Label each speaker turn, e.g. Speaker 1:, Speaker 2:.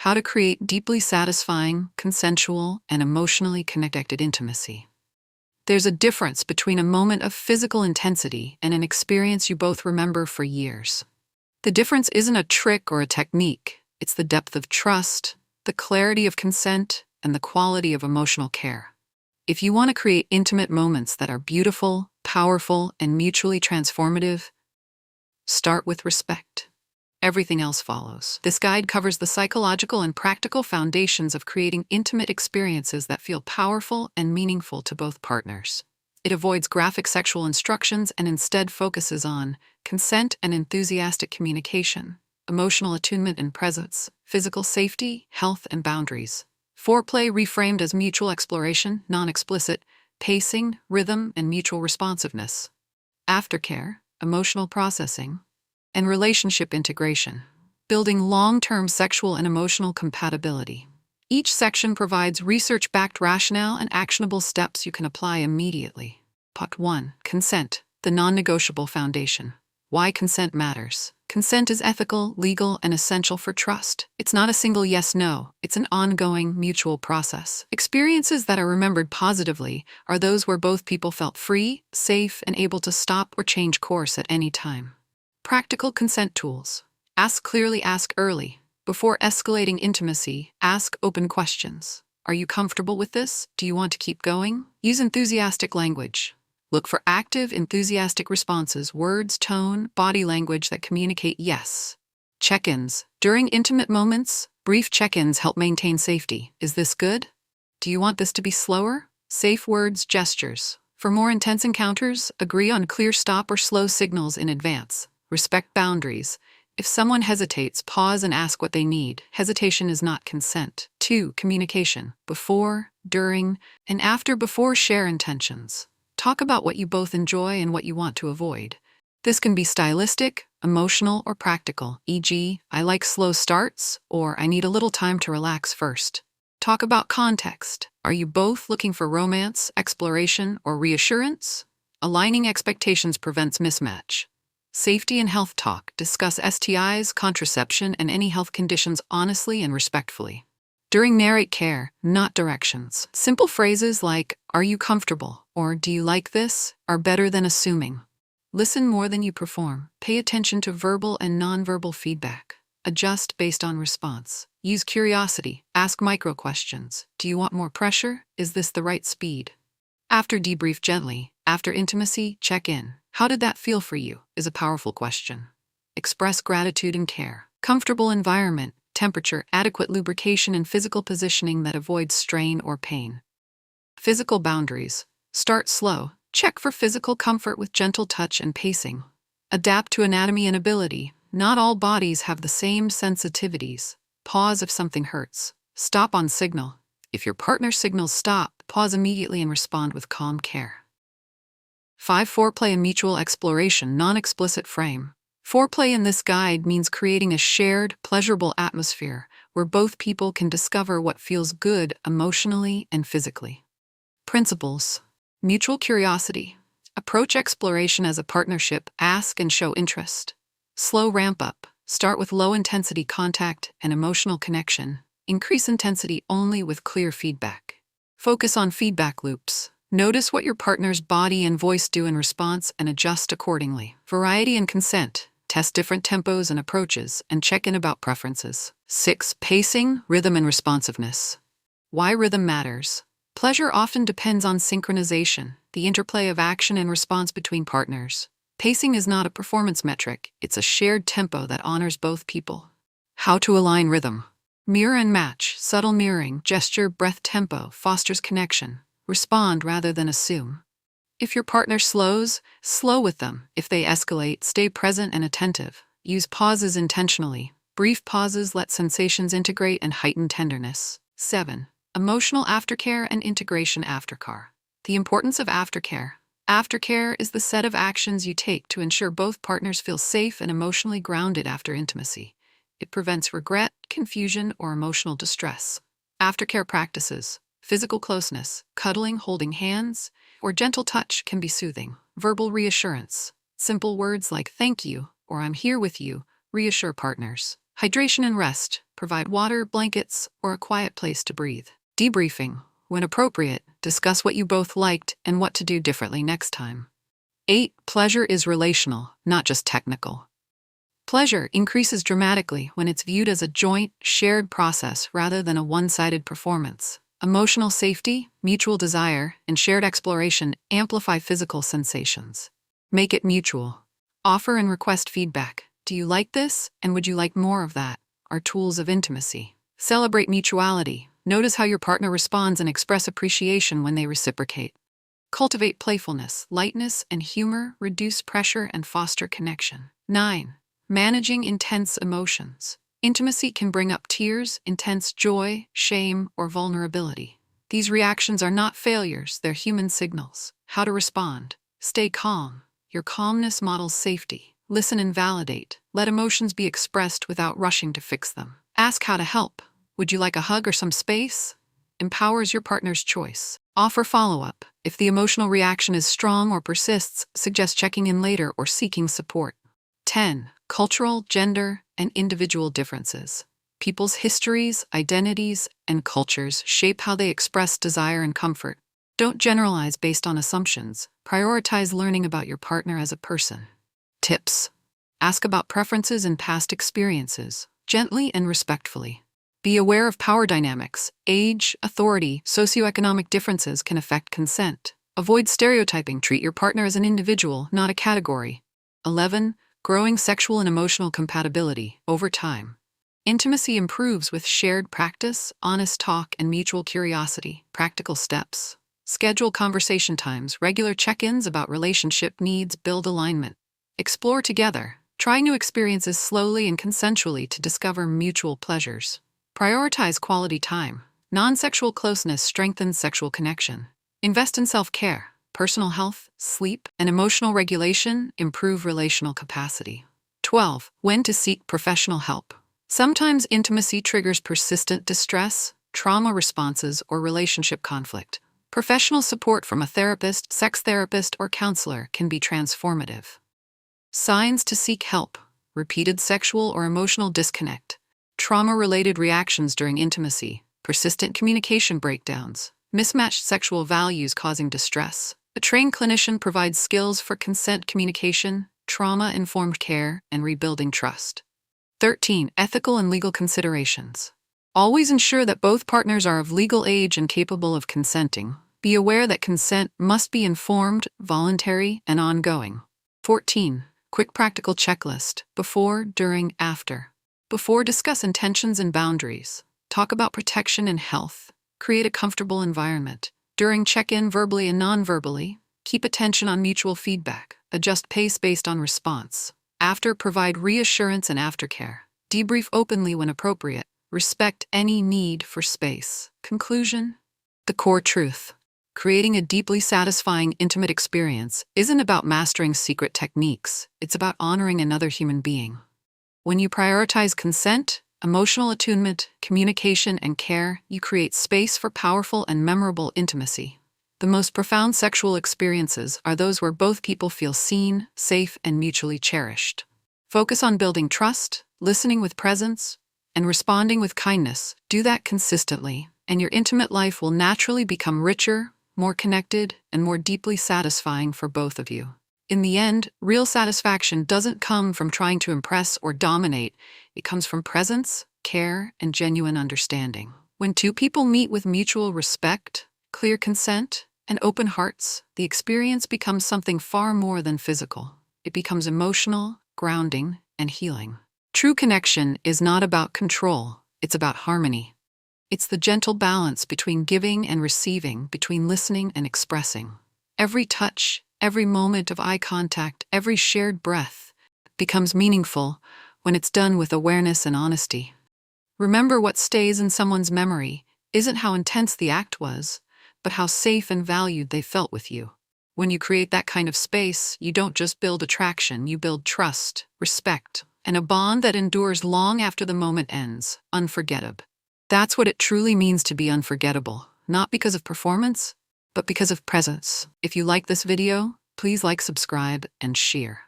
Speaker 1: How to create deeply satisfying, consensual, and emotionally connected intimacy. There's a difference between a moment of physical intensity and an experience you both remember for years. The difference isn't a trick or a technique, it's the depth of trust, the clarity of consent, and the quality of emotional care. If you want to create intimate moments that are beautiful, powerful, and mutually transformative, start with respect. Everything else follows. This guide covers the psychological and practical foundations of creating intimate experiences that feel powerful and meaningful to both partners. It avoids graphic sexual instructions and instead focuses on consent and enthusiastic communication, emotional attunement and presence, physical safety, health, and boundaries. Foreplay reframed as mutual exploration, non-explicit, pacing, rhythm, and mutual responsiveness. Aftercare, emotional processing, and relationship integration, building long-term sexual and emotional compatibility. Each section provides research-backed rationale and actionable steps you can apply immediately. Part 1. Consent, the non-negotiable foundation. Why consent matters. Consent is ethical, legal, and essential for trust. It's not a single yes-no, it's an ongoing, mutual process. Experiences that are remembered positively are those where both people felt free, safe, and able to stop or change course at any time. Practical consent tools. Ask clearly, ask early. Before escalating intimacy, ask open questions. Are you comfortable with this? Do you want to keep going? Use enthusiastic language. Look for active, enthusiastic responses, words, tone, body language that communicate yes. Check-ins. During intimate moments, brief check-ins help maintain safety. Is this good? Do you want this to be slower? Safe words, gestures. For more intense encounters, agree on clear stop or slow signals in advance. Respect boundaries. If someone hesitates, pause and ask what they need. Hesitation is not consent. 2. Communication. Before, during, and after before share intentions. Talk about what you both enjoy and what you want to avoid. This can be stylistic, emotional, or practical, e.g., I like slow starts, or I need a little time to relax first. Talk about context. Are you both looking for romance, exploration, or reassurance? Aligning expectations prevents mismatch. Safety and health talk. Discuss STIs, contraception, and any health conditions honestly and respectfully. During narrate care, not directions. Simple phrases like, are you comfortable, or do you like this, are better than assuming. Listen more than you perform. Pay attention to verbal and nonverbal feedback. Adjust based on response. Use curiosity. Ask micro questions. Do you want more pressure? Is this the right speed? After, debrief gently. After intimacy, check in. How did that feel for you? Is a powerful question. Express gratitude and care. Comfortable environment, temperature, adequate lubrication, and physical positioning that avoids strain or pain. Physical boundaries. Start slow. Check for physical comfort with gentle touch and pacing. Adapt to anatomy and ability. Not all bodies have the same sensitivities. Pause if something hurts. Stop on signal. If your partner signals stop, pause immediately and respond with calm care. 5. Foreplay and mutual exploration, non-explicit frame. Foreplay in this guide means creating a shared, pleasurable atmosphere where both people can discover what feels good emotionally and physically. Principles. Mutual curiosity. Approach exploration as a partnership, ask and show interest. Slow ramp up. Start with low-intensity contact and emotional connection. Increase intensity only with clear feedback. Focus on feedback loops. Notice what your partner's body and voice do in response and adjust accordingly. Variety and consent. Test different tempos and approaches and check in about preferences. 6. Pacing, rhythm, and responsiveness. Why rhythm matters. Pleasure often depends on synchronization, the interplay of action and response between partners. Pacing is not a performance metric, it's a shared tempo that honors both people. How to align rhythm. Mirror and match, subtle mirroring, gesture, breath, tempo, fosters connection. Respond rather than assume. If your partner slows, slow with them. If they escalate, stay present and attentive. Use pauses intentionally. Brief pauses let sensations integrate and heighten tenderness. 7. Emotional aftercare and integration aftercare. The importance of aftercare. Aftercare is the set of actions you take to ensure both partners feel safe and emotionally grounded after intimacy. It prevents regret, confusion, or emotional distress. Aftercare practices. Physical closeness, cuddling, holding hands, or gentle touch can be soothing. Verbal reassurance. Simple words like thank you or I'm here with you reassure partners. Hydration and rest. Provide water, blankets, or a quiet place to breathe. Debriefing. When appropriate, discuss what you both liked and what to do differently next time. 8. Pleasure is relational, not just technical. Pleasure increases dramatically when it's viewed as a joint, shared process rather than a one-sided performance. Emotional safety, mutual desire, and shared exploration amplify physical sensations. Make it mutual. Offer and request feedback. Do you like this, and would you like more of that? Are tools of intimacy. Celebrate mutuality. Notice how your partner responds and express appreciation when they reciprocate. Cultivate playfulness. Lightness and humor reduce pressure and foster connection. 9. Managing intense emotions. Intimacy can bring up tears, intense joy, shame, or vulnerability. These reactions are not failures, they're human signals. How to respond. Stay calm. Your calmness models safety. Listen and validate. Let emotions be expressed without rushing to fix them. Ask how to help. Would you like a hug or some space? Empowers your partner's choice. Offer follow-up. If the emotional reaction is strong or persists, suggest checking in later or seeking support. 10. Cultural, gender, and individual differences. People's histories, identities, and cultures shape how they express desire and comfort. Don't generalize based on assumptions. Prioritize learning about your partner as a person. Tips. Ask about preferences and past experiences, gently and respectfully. Be aware of power dynamics. Age, authority, socioeconomic differences can affect consent. Avoid stereotyping. Treat your partner as an individual, not a category. 11. Growing sexual and emotional compatibility over time. Intimacy improves with shared practice, honest talk, and mutual curiosity. Practical steps. Schedule conversation times. Regular check-ins about relationship needs build alignment. Explore together. Try new experiences slowly and consensually to discover mutual pleasures. Prioritize quality time. Non-sexual closeness strengthens sexual connection. Invest in self-care. Personal health, sleep, and emotional regulation improve relational capacity. 12. When to seek professional help. Sometimes intimacy triggers persistent distress, trauma responses, or relationship conflict. Professional support from a therapist, sex therapist, or counselor can be transformative. Signs to seek help. Repeated sexual or emotional disconnect. Trauma-related reactions during intimacy. Persistent communication breakdowns. Mismatched sexual values causing distress. A trained clinician provides skills for consent communication, trauma-informed care, and rebuilding trust. 13. Ethical and legal considerations. Always ensure that both partners are of legal age and capable of consenting. Be aware that consent must be informed, voluntary, and ongoing. 14. Quick practical checklist. Before, during, after. Before, discuss intentions and boundaries. Talk about protection and health. Create a comfortable environment. During, check in verbally and non-verbally. Keep attention on mutual feedback. Adjust pace based on response. After, provide reassurance and aftercare. Debrief openly when appropriate. Respect any need for space. Conclusion. The core truth. Creating a deeply satisfying, intimate experience isn't about mastering secret techniques. It's about honoring another human being. When you prioritize consent, emotional attunement, communication, and care, you create space for powerful and memorable intimacy. The most profound sexual experiences are those where both people feel seen, safe, and mutually cherished. Focus on building trust, listening with presence, and responding with kindness. Do that consistently, and your intimate life will naturally become richer, more connected, and more deeply satisfying for both of you. In the end, real satisfaction doesn't come from trying to impress or dominate. It comes from presence, care, and genuine understanding. When two people meet with mutual respect, clear consent, and open hearts, the experience becomes something far more than physical. It becomes emotional, grounding, and healing. True connection is not about control, it's about harmony. It's the gentle balance between giving and receiving, between listening and expressing. Every touch, every moment of eye contact, every shared breath becomes meaningful when it's done with awareness and honesty. Remember, what stays in someone's memory isn't how intense the act was, but how safe and valued they felt with you. When you create that kind of space, you don't just build attraction, you build trust, respect, and a bond that endures long after the moment ends. Unforgettable. That's what it truly means to be unforgettable, not because of performance, but because of presence. If you like this video, please like, subscribe, and share.